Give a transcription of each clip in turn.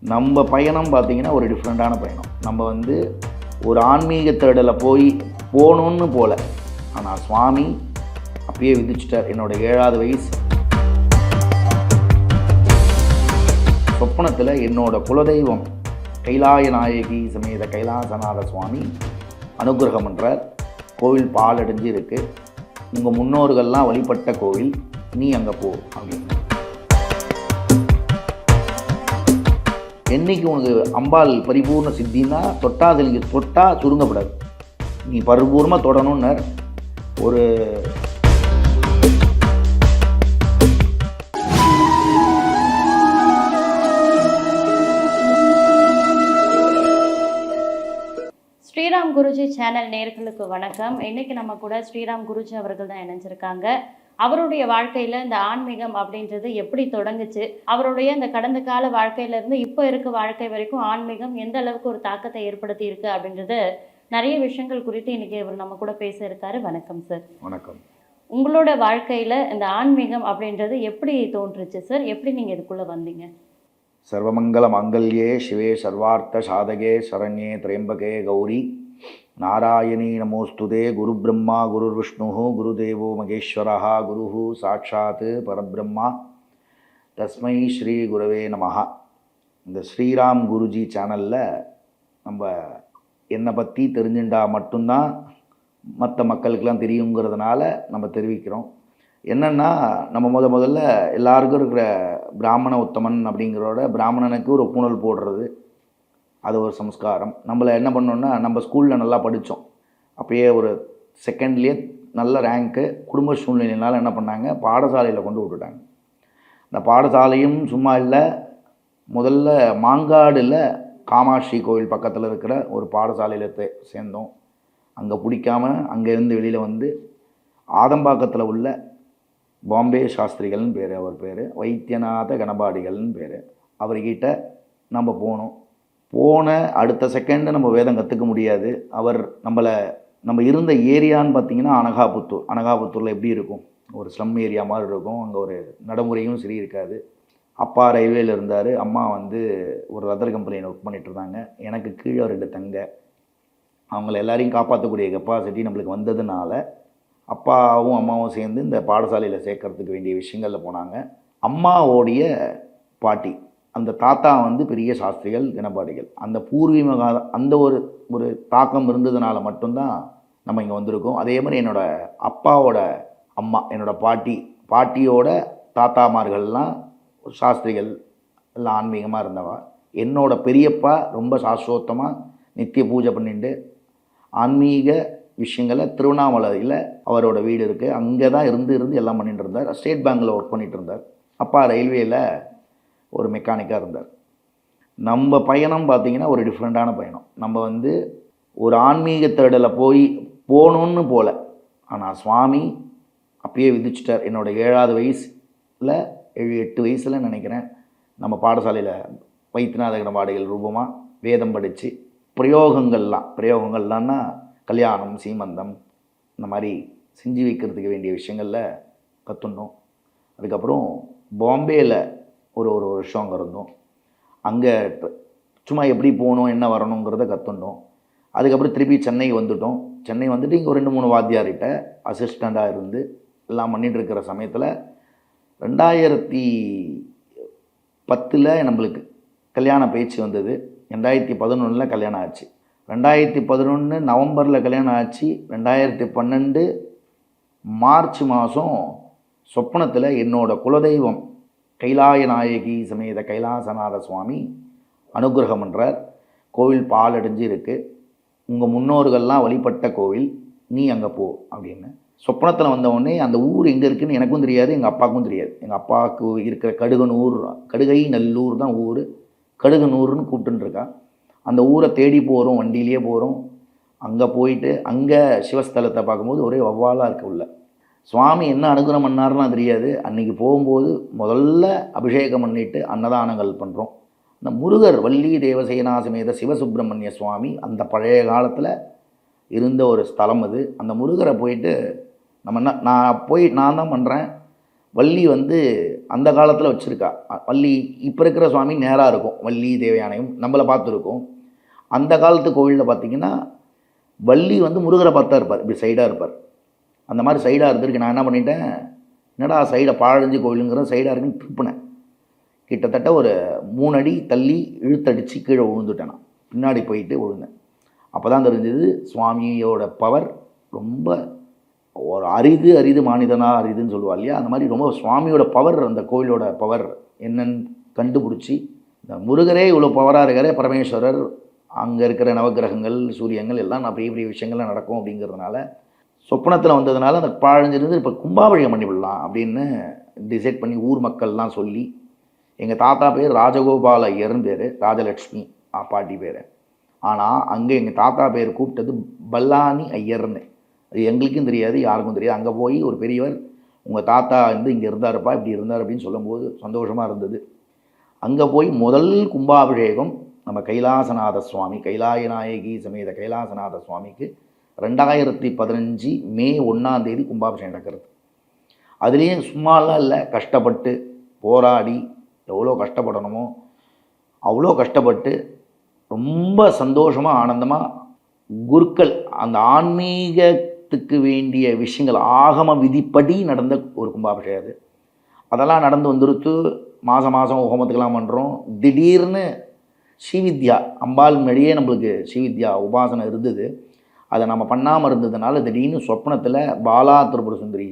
நம்ம பயணம் பார்த்திங்கன்னா ஒரு டிஃப்ரெண்ட்டான பயணம். நம்ம ஒரு ஆன்மீக தேடலை போகணுன்னு போகல. ஆனால் சுவாமி அப்பயே விதிச்சிட்டார். என்னோடய 7வது வயசு சொப்பனத்தில் என்னோடய குலதெய்வம் கைலாய நாயகி சமேத கைலாசநாத சுவாமி அனுகிரகம் பண்ணுறார். கோவில் பால் அடைஞ்சு இருக்குது. உங்கள் முன்னோர்கள்லாம் வழிபட்ட கோவில், நீ அங்கே போ அப்படின்னு. என்னைக்கு உனக்கு அம்பாள் பரிபூர்ண சித்தின்னா தொட்டா சுருங்கப்படாது, நீ பரிபூர்ணமாக தொடணும்னர். ஒரு ஸ்ரீராம் குருஜி சேனல் நேயர்களுக்கு வணக்கம். இன்னைக்கு நம்ம கூட ஸ்ரீராம் குருஜி அவர்கள் தான் இணைஞ்சிருக்காங்க. அவருடைய வாழ்க்கையில் இந்த ஆன்மீகம் அப்படின்றது எப்படி தொடங்குச்சு, அவருடைய இந்த கடந்த கால வாழ்க்கையிலேருந்து இப்போ இருக்க வாழ்க்கை வரைக்கும் ஆன்மீகம் எந்த அளவுக்கு ஒரு தாக்கத்தை ஏற்படுத்தி இருக்கு அப்படின்றது நிறைய விஷயங்கள் குறித்து இன்னைக்கு இவர் நம்ம கூட பேச இருக்காரு. வணக்கம் சார். வணக்கம். உங்களோட வாழ்க்கையில் இந்த ஆன்மீகம் அப்படின்றது எப்படி தோன்றுச்சு சார்? எப்படி நீங்கள் இதுக்குள்ளே வந்தீங்க? சர்வமங்கல மங்கல்யே சிவே சர்வார்த்த சாதகே சரண்யே திரையம்பகே கௌரி நாராயணி நமோஸ்துதே. குரு பிரம்மா குரு விஷ்ணு குருதேவோ மகேஸ்வரா குரு சாட்சாத் பரபிரம்மா தஸ்மை ஸ்ரீ குரவே நமஹ. இந்த ஸ்ரீராம் குருஜி சேனலில் நம்ம என்னை பற்றி தெரிஞ்சுட்டா மட்டும்தான் மற்ற மக்களுக்கெல்லாம் தெரியுங்கிறதுனால நம்ம தெரிவிக்கிறோம். என்னென்னா, நம்ம முதல்ல எல்லாருக்கும் இருக்கிற பிராமண உத்தமன் அப்படிங்கிறோட பிராமணனுக்கு ஒரு பூணல் போடுறது, அது ஒரு சம்ஸ்காரம். நம்மளை என்ன பண்ணோன்னா, நம்ம ஸ்கூலில் நல்லா படித்தோம், அப்போயே ஒரு செகண்ட்லேயே நல்ல ரேங்க்கு. குடும்ப சூழ்நிலையினால் என்ன பண்ணாங்க, பாடசாலையில் கொண்டு விட்டுட்டாங்க. இந்த பாடசாலையும் சும்மா இல்லை, முதல்ல மாங்காடில் காமாட்சி கோவில் பக்கத்தில் இருக்கிற ஒரு பாடசாலையில் சேர்ந்தோம். அங்கே பிடிக்காமல் அங்கேருந்து வெளியில் ஆதம்பாக்கத்தில் உள்ள பாம்பே சாஸ்திரிகள்னு பேர், அவர் பேர் வைத்தியநாத கணபாடிகள்னு பேர். அவர்கிட்ட நம்ம போன அடுத்த செகண்டு நம்ம வேதம் கற்றுக்க முடியாது. அவர் நம்ம இருந்த ஏரியான்னு பார்த்திங்கன்னா அனகாபுத்தூரில் எப்படி இருக்கும், ஒரு ஸ்லம் ஏரியா மாதிரி இருக்கும். அங்கே ஒரு நடைமுறையும் சரி இருக்காது. அப்பா ரயில்வேயில் இருந்தார், அம்மா ஒரு ரதர் கம்பெனியில் ஒர்க் பண்ணிகிட்டு இருந்தாங்க. எனக்கு கீழே 2 தங்க. அவங்கள எல்லாரையும் காப்பாற்றக்கூடிய கெப்பாசிட்டி நம்மளுக்கு வந்ததுனால அப்பாவும் அம்மாவும் சேர்ந்து இந்த பாடசாலையில் சேர்க்கறதுக்கு வேண்டிய விஷயங்களில் போனாங்க. அம்மாவோடைய பாட்டி, அந்த தாத்தா பெரிய சாஸ்திரிகள் கணபாடிகள். அந்த பூர்வீக அந்த ஒரு தாக்கம் இருந்ததுனால மட்டும்தான் நம்ம இங்கே வந்திருக்கோம். அதே மாதிரி என்னோடய அப்பாவோட அம்மா, என்னோடய பாட்டியோட தாத்தாமார்கள்லாம் சாஸ்திரிகள், எல்லாம் ஆன்மீகமாக இருந்தவா. என்னோடய பெரியப்பா ரொம்ப சாஸ்திரோத்தமாக நித்திய பூஜை பண்ணிட்டு ஆன்மீக விஷயங்களை திருவண்ணாமலையில் அவரோட வீடு இருக்குது, அங்கே தான் இருந்து எல்லாம் பண்ணிட்டு இருந்தார். ஸ்டேட் பேங்கில் ஒர்க் பண்ணிகிட்டு இருந்தார். அப்பா ரயில்வேயில் ஒரு மெக்கானிக்காக இருந்தார். நம்ம பயணம் பார்த்திங்கன்னா ஒரு டிஃப்ரெண்ட்டான பயணம். நம்ம ஒரு ஆன்மீக தேடலை போகணுன்னு போகல. ஆனால் சுவாமி அப்பயே விதிச்சிட்டார். என்னோடய 7வது வயசில் 7-8 வயசில் நினைக்கிறேன், நம்ம பாடசாலையில் வைத்தியநாத கணபாடிகள் ரூபமாக வேதம் படித்து பிரயோகங்கள்லாம்னா கல்யாணம், சீமந்தம், இந்த மாதிரி செஞ்சு வைக்கிறதுக்கு வேண்டிய விஷயங்களில் கற்றுண்டோம். அதுக்கப்புறம் பாம்பேயில் ஒரு வருஷம் அங்கே இருந்தோம். அங்கே சும்மா எப்படி போகணும், என்ன வரணுங்கிறத கற்றுண்டோம். அதுக்கப்புறம் திருப்பி சென்னை வந்துட்டோம். சென்னை இங்கே ஒரு 2-3 வாத்தியார்கிட்ட அசிஸ்டண்ட்டாக இருந்து எல்லாம் பண்ணிகிட்டு இருக்கிற சமயத்தில் 2010 நம்மளுக்கு கல்யாண பேச்சு வந்தது. 2011 கல்யாணம் ஆச்சு. 2011 நவம்பரில் கல்யாணம் ஆச்சு. 2012 மார்ச் மாதம் சொப்பனத்தில் என்னோடய குலதெய்வம் கைலாய நாயகி சமேத கைலாசநாத சுவாமி அனுகிரகம் பண்ணுறார். கோவில் பால் அடைஞ்சு இருக்குது. உங்கள் முன்னோர்கள்லாம் வழிபட்ட கோவில், நீ அங்கே போ அப்படின்னு. சொப்பனத்தில் வந்தவுடனே அந்த ஊர் எங்கே இருக்குதுன்னு எனக்கும் தெரியாது, எங்கள் அப்பாவுக்கும் தெரியாது. எங்கள் அப்பாவுக்கு இருக்கிற கடுகை நல்லூர் தான் ஊர். கடுகனூர்னு கூப்பிட்டுருக்கா. அந்த ஊரை தேடி போகிறோம், வண்டியிலே போகிறோம். அங்கே போயிட்டு அங்கே சிவஸ்தலத்தை பார்க்கும்போது ஒரே வவ்வாலாக இருக்க உள்ள. சுவாமி என்ன அனுகிரகம் பண்ணாருன்னா தெரியாது. அன்றைக்கி போகும்போது முதல்ல அபிஷேகம் பண்ணிவிட்டு அன்னதானங்கள் பண்ணுறோம். இந்த முருகர் வள்ளி தேவசேனா சமேத சிவசுப்பிரமணிய சுவாமி அந்த பழைய காலத்தில் இருந்த ஒரு ஸ்தலம் அது. அந்த முருகரை போயிட்டு நான் தான் பண்ணுறேன். வள்ளி அந்த காலத்தில் வச்சுருக்கா. வள்ளி இப்போ இருக்கிற சுவாமி நேராக இருக்கும், வள்ளி தேவயானையும் நம்மளை பார்த்துருக்கோம். அந்த காலத்து கோவிலில் பார்த்திங்கன்னா வள்ளி வந்து முருகரை பார்த்தா இருப்பார், இப்படி சைடாக இருப்பார். அந்த மாதிரி சைடாக இருந்திருக்கு. நான் என்ன பண்ணிட்டேன், என்னடா சைடை பாழஞ்சு கோவிலுங்கிற சைடாக இருக்குன்னு திருப்பினேன். கிட்டத்தட்ட ஒரு 3 அடி தள்ளி இழுத்தடிச்சு கீழே விழுந்துட்டேன். நான் பின்னாடி போயிட்டு விழுந்தேன். அப்போ தான் தெரிஞ்சது சுவாமியோட பவர் ரொம்ப ஒரு அரிது மானிதனாக அரிதுன்னு சொல்லுவா இல்லையா, அந்த மாதிரி ரொம்ப சுவாமியோட பவர், அந்த கோவிலோட பவர் என்னன்னு கண்டுபிடிச்சி, இந்த முருகரே இவ்வளோ பவராக இருக்கிற பரமேஸ்வரர், அங்கே இருக்கிற நவகிரகங்கள் சூரியங்கள் எல்லாம் நான் பெரிய பெரிய விஷயங்கள்லாம் நடக்கும் அப்படிங்கிறதுனால சொப்பனத்தில் வந்ததுனால அந்த பாழஞ்சிருந்து இப்போ கும்பாபிஷேகம் பண்ணிவிடலாம் அப்படின்னு டிசைட் பண்ணி ஊர் மக்கள்லாம் சொல்லி, எங்கள் தாத்தா பேர் ராஜகோபால ஐயர்னு பேர், ராஜலட்சுமி பாட்டி பேர். ஆனால் அங்கே எங்கள் தாத்தா பேர் கூப்பிட்டது பல்லானி ஐயர்னு. அது எங்களுக்கும் தெரியாது, யாருக்கும் தெரியாது. அங்கே போய் ஒரு பெரியவர், உங்கள் தாத்தா வந்து இங்கே இருந்தாருப்பா, இப்படி இருந்தார் அப்படின்னு சொல்லும்போது சந்தோஷமாக இருந்தது. அங்கே போய் முதல் கும்பாபிஷேகம் நம்ம கைலாசநாத சுவாமி, கைலாயநாயகி சமேத கைலாசநாத சுவாமிக்கு 2015 மே 1ஆம் தேதி கும்பாபிஷேகம் நடக்கிறது. அதுலேயும் சும்மாலாம் இல்லை, கஷ்டப்பட்டு போராடி எவ்வளோ கஷ்டப்படணுமோ அவ்வளோ கஷ்டப்பட்டு ரொம்ப சந்தோஷமாக ஆனந்தமாக குருக்கள் அந்த ஆன்மீகத்துக்கு வேண்டிய விஷயங்கள் ஆகம விதிப்படி நடந்த ஒரு கும்பாபிஷேகம் அது. அதெல்லாம் நடந்து வந்துருத்து. மாதம் ஹோமத்துக்கெல்லாம் பண்ணுறோம். திடீர்னு ஸ்ரீவித்யா அம்பாள் முன்னாடியே நம்மளுக்கு ஸ்ரீவித்யா உபாசனை இருந்தது. அதை நம்ம பண்ணாமல் இருந்ததுனால திடீர்னு சொப்னத்தில் பாலா திரிபுர சுந்தரி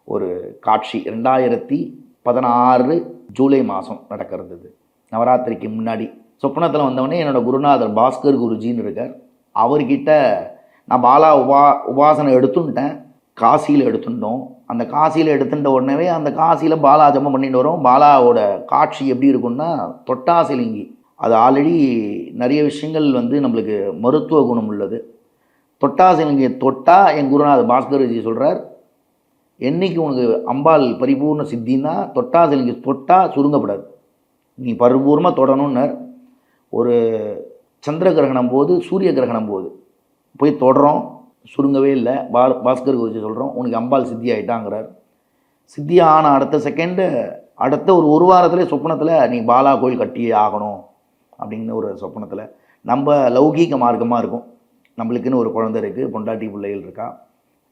ஒரு காட்சி 2016 ஜூலை மாதம் நடக்கிறது, நவராத்திரிக்கு முன்னாடி. சொப்னத்தில் வந்தவொடனே என்னோடய குருநாதர் பாஸ்கர் குருஜின்னு இருக்கார். அவர்கிட்ட நான் பாலா உபாசனை எடுத்துட்டேன், காசியில் எடுத்துட்டோம். அந்த காசியில் எடுத்துட்ட உடனே அந்த காசியில் பாலா ஜபம் பண்ணிட்டு வரோம். பாலாவோட காட்சி எப்படி இருக்குன்னா தொட்டாசிலிங்கி. அது ஆல்ரெடி நிறைய விஷயங்கள் வந்து நம்மளுக்கு மருத்துவ குணம் உள்ளது. தொட்டாசிலிங்கியை தொட்டால் என் குருநாதர் பாஸ்கர்ஜி சொல்கிறார், என்றைக்கு உனக்கு அம்பாள் பரிபூர்ண சித்தின்னா தொட்டாசிலிங்கி தொட்டால் சுருங்கப்படாது, நீ பரிபூர்ணமாக தொடணும்னார். ஒரு சந்திர கிரகணம் போது, சூரிய கிரகணம் போது போய் தொடரோம், சுருங்கவே இல்லை. பாஸ்கர் குருஜி சொல்கிறோம், உனக்கு அம்பாள் சித்தி ஆகிட்டாங்கிறார். சித்தி ஆன அடுத்த செகண்டு, அடுத்த ஒரு வாரத்தில் சொப்பனத்தில் நீ பாலா கோயில் கட்டியே ஆகணும் அப்படிங்கிற ஒரு சொப்பனத்தில். நம்ம லௌகீக மார்க்கமாக இருக்கும், நம்மளுக்குன்னு ஒரு குழந்தை இருக்குது, பொண்டாட்டி பிள்ளைகள் இருக்கா,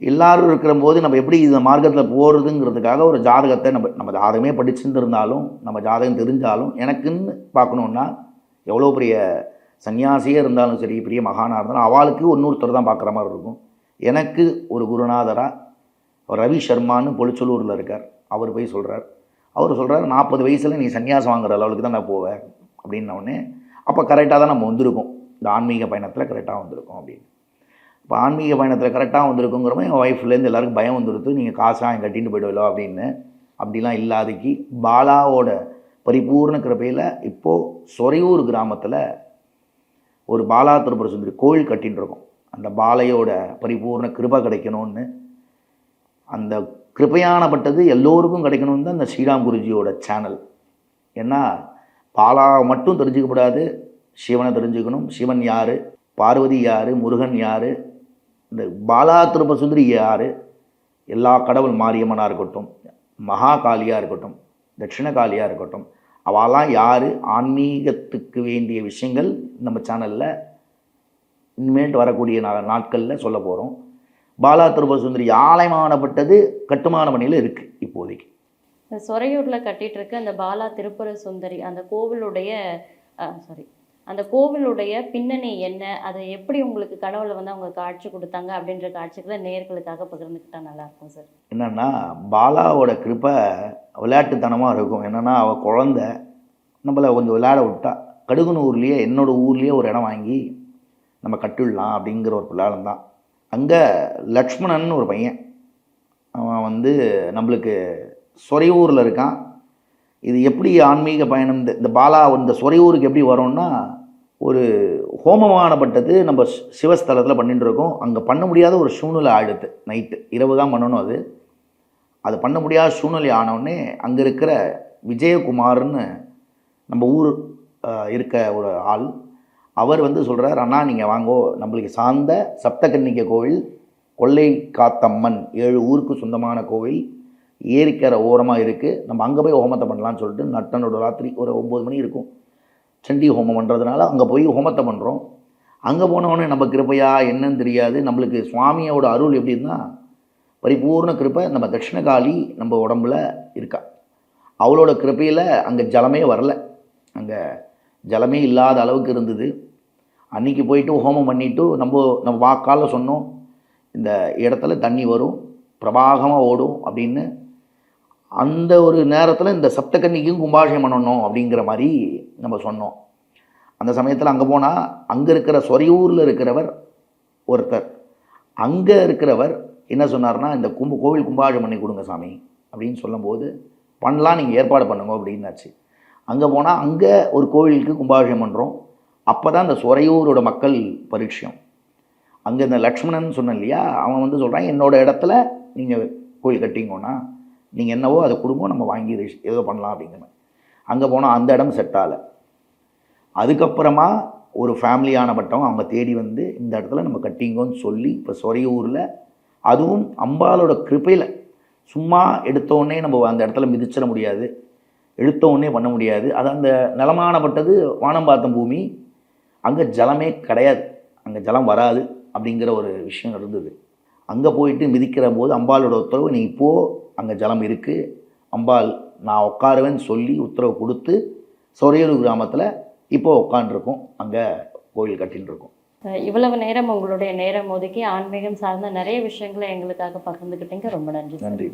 எல்லோரும் இருக்கிற போது நம்ம எப்படி இந்த மார்க்கத்தில் போகிறதுங்கிறதுக்காக ஒரு ஜாதகத்தை நம்ம ஜாதகமே படிச்சுட்டு இருந்தாலும், நம்ம ஜாதகம் தெரிஞ்சாலும், எனக்குன்னு பார்க்கணுன்னா எவ்வளோ பெரிய சன்னியாசியே இருந்தாலும் சரி, பெரிய மகானாக இருந்தாலும் அவளுக்கு இன்னொருத்தர் தான் பார்க்குற மாதிரி இருக்கும். எனக்கு ஒரு குருநாதராக ரவி சர்மான்னு பொலிச்சலூரில் இருக்கார். அவர் போய் சொல்கிறார், அவர் சொல்கிறார் 40 வயசில் நீ சன்னியாசம் வாங்குற லெவலுக்கு தான் நான் போவேன் அப்படின்னோடனே, அப்போ கரெக்டாக தான் நம்ம வந்திருக்கோம், இந்த ஆன்மீக பயணத்தில் கரெக்டாக வந்திருக்கோம் அப்படின்னு. இப்போ ஆன்மீக பயணத்தில் கரெக்டாக வந்திருக்குங்கிறப்ப என் ஒய்ஃப்லேருந்து எல்லாருக்கும் பயம் வந்துடுது, நீங்கள் காசாக என் கட்டின்னு போய்டுவீங்களோ அப்படின்னு. அப்படிலாம் இல்லாதக்கு பாலாவோட பரிபூர்ண கிருபையில் இப்போது சொரையூர் கிராமத்தில் ஒரு பாலா திரிபுர சுந்தரி கோயில் கட்டின்னு இருக்கோம். அந்த பாலையோட பரிபூர்ண கிருபை கிடைக்கணும்னு, அந்த கிருபையானப்பட்டது எல்லோருக்கும் கிடைக்கணும்னு தான் இந்த ஸ்ரீராம் குருஜியோட சேனல். ஏன்னா பாலாவை மட்டும் தெரிஞ்சுக்கப்படாது, சிவனை தெரிஞ்சுக்கணும். சிவன் யார், பார்வதி யார், முருகன் யார், இந்த பாலா திரிபுர சுந்தரி யார், எல்லா கடவுள் மாரியம்மனாக இருக்கட்டும், மகா காளியாக இருக்கட்டும், தட்சிண காளியாக இருக்கட்டும், அவெல்லாம் யார், ஆன்மீகத்துக்கு வேண்டிய விஷயங்கள் நம்ம சேனலில் இனிமேட்டு வரக்கூடிய நாட்களில் சொல்ல போகிறோம். பாலா திரிபுர சுந்தரி ஆலயமானப்பட்டது கட்டுமான பணியில் இருக்குது இப்போதைக்கு. இந்த சொரையூரில் கட்டிகிட்டு இருக்க அந்த பாலா திரிபுர சுந்தரி அந்த கோவிலுடைய அந்த கோவிலுடைய பின்னணி என்ன, அதை எப்படி உங்களுக்கு கனவுல வந்து அவங்க காட்சி கொடுத்தாங்க அப்படின்ற காட்சிகளை நேயர்களுக்காக பகிர்ந்துக்கிட்டா நல்லாயிருக்கும் சார். என்னென்னா பாலாவோட கிருப்பை விளையாட்டுத்தனமாக இருக்கும். என்னென்னா அவள் குழந்த நம்மளை கொஞ்சம் விளையாட விட்டா, கடுகுனூர்லேயே என்னோடய ஊர்லேயே ஒரு இடம் வாங்கி நம்ம கட்டிடலாம் அப்படிங்கிற ஒரு பிள்ளாளம் தான். அங்கே லக்ஷ்மணன் ஒரு பையன், அவன் வந்து நம்மளுக்கு சொரையூரில் இருக்கான். இது எப்படி ஆன்மீக பயணம் இந்த பாலா இந்த சொரையூருக்கு எப்படி வரோம்னா, ஒரு ஹோமமானப்பட்டது நம்ம சிவஸ்தலத்தில் பண்ணிட்டு இருக்கோம். அங்கே பண்ண முடியாத ஒரு சூழ்நிலை ஆகிடுது. நைட்டு இரவு தான் பண்ணணும். அது பண்ண முடியாத சூழ்நிலை ஆனவுடனே அங்கே இருக்கிற விஜயகுமார்னு நம்ம ஊர் இருக்க ஒரு ஆள், அவர் வந்து சொல்கிறார், அண்ணா நீங்கள் வாங்கோ, நம்மளுக்கு சார்ந்த சப்தகன்னிகை கோவில், கொள்ளை காத்தம்மன் 7 ஊருக்கு சொந்தமான கோவில், ஏரிக்கரை ஓரமாக இருக்குது, நம்ம அங்கே போய் ஹோமத்தை பண்ணலான்னு சொல்லிட்டு நட்டனோட ராத்திரி ஒரு 9 மணி இருக்கும், சண்டி ஹோமம் பண்ணுறதுனால அங்கே போய் ஹோமத்தை பண்ணுறோம். அங்கே போனவொடனே நம்ம கிருப்பையா என்னன்னு தெரியாது. நம்மளுக்கு சுவாமியோட அருள் எப்படின்னா பரிபூர்ண கிருப்பை நம்ம தட்சிணகாளி நம்ம உடம்புல இருக்கா. அவளோட கிருப்பையில் அங்கே ஜலமே வரல, அங்கே ஜலமே இல்லாத அளவுக்கு இருந்தது. அன்றைக்கி போயிட்டு ஹோமம் பண்ணிவிட்டு நம்ம வாக்கால் சொன்னோம், இந்த இடத்துல தண்ணி வரும், பிரவாகமாக ஓடும் அப்படின்னு. அந்த ஒரு நேரத்தில் இந்த சப்தகன்னிக்கும் கும்பாபிஷேகம் பண்ணணும் அப்படிங்கிற மாதிரி நம்ம சொன்னோம். அந்த சமயத்தில் அங்கே போனால் அங்கே இருக்கிற சொரையூரில் இருக்கிறவர் ஒருத்தர், அங்கே இருக்கிறவர் என்ன சொன்னார்னா, இந்த கோவில் கும்பாபிஷேகம் பண்ணி கொடுங்க சாமி அப்படின்னு சொல்லும்போது, பண்ணலாம், நீங்கள் ஏற்பாடு பண்ணுங்க அப்படின்னாச்சு. அங்கே போனால் அங்கே ஒரு கோவிலுக்கு கும்பாபிஷேகம் பண்ணுறோம். அப்போ தான் இந்த சொரையூரோட மக்கள் பரிட்சயம். அங்கே இந்த லக்ஷ்மணன் சொன்னேன் இல்லையா, அவன் வந்து சொல்கிறான், என்னோடய இடத்துல நீங்கள் கோவில் கட்டிங்கன்னா நீங்கள் என்னவோ அதை கொடுங்க, நம்ம வாங்கி ஏதோ பண்ணலாம் அப்படிங்கிற மாதிரி. அங்கே போனால் அந்த இடம் செட் ஆகலை. அதுக்கப்புறமா ஒரு ஃபேமிலியான பட்டவங்க அவங்க தேடி வந்து இந்த இடத்துல நம்ம கட்டிங்கன்னு சொல்லி இப்போ சொரையூரில், அதுவும் அம்பாலோட கிருப்பையில், சும்மா எடுத்தோடனே நம்ம அந்த இடத்துல மிதிச்சிட முடியாது, எடுத்தோடனே பண்ண முடியாது. அது அந்த நிலமானப்பட்டது வானம்பாத்தம் பூமி, அங்கே ஜலமே கிடையாது, அங்கே ஜலம் வராது அப்படிங்கிற ஒரு விஷயம் இருந்தது. அங்கே போயிட்டு மிதிக்கிற போது அம்பாலோட உத்தரவு, நீ இப்போது அங்கே ஜலம் இருக்குது, அம்பாள் நான் உட்காருவேன்னு சொல்லி உத்தரவு கொடுத்து சொரையூர் கிராமத்தில் இப்போது உட்காண்டிருக்கோம், அங்கே கோயில் கட்டின்னு இருக்கோம். இவ்வளவு நேரம் உங்களுடைய நேரம் ஒதுக்கி ஆன்மீகம் சார்ந்த நிறைய விஷயங்களை எங்களுக்காக பகிர்ந்துக்கிட்டீங்க. ரொம்ப நன்றி. நன்றி.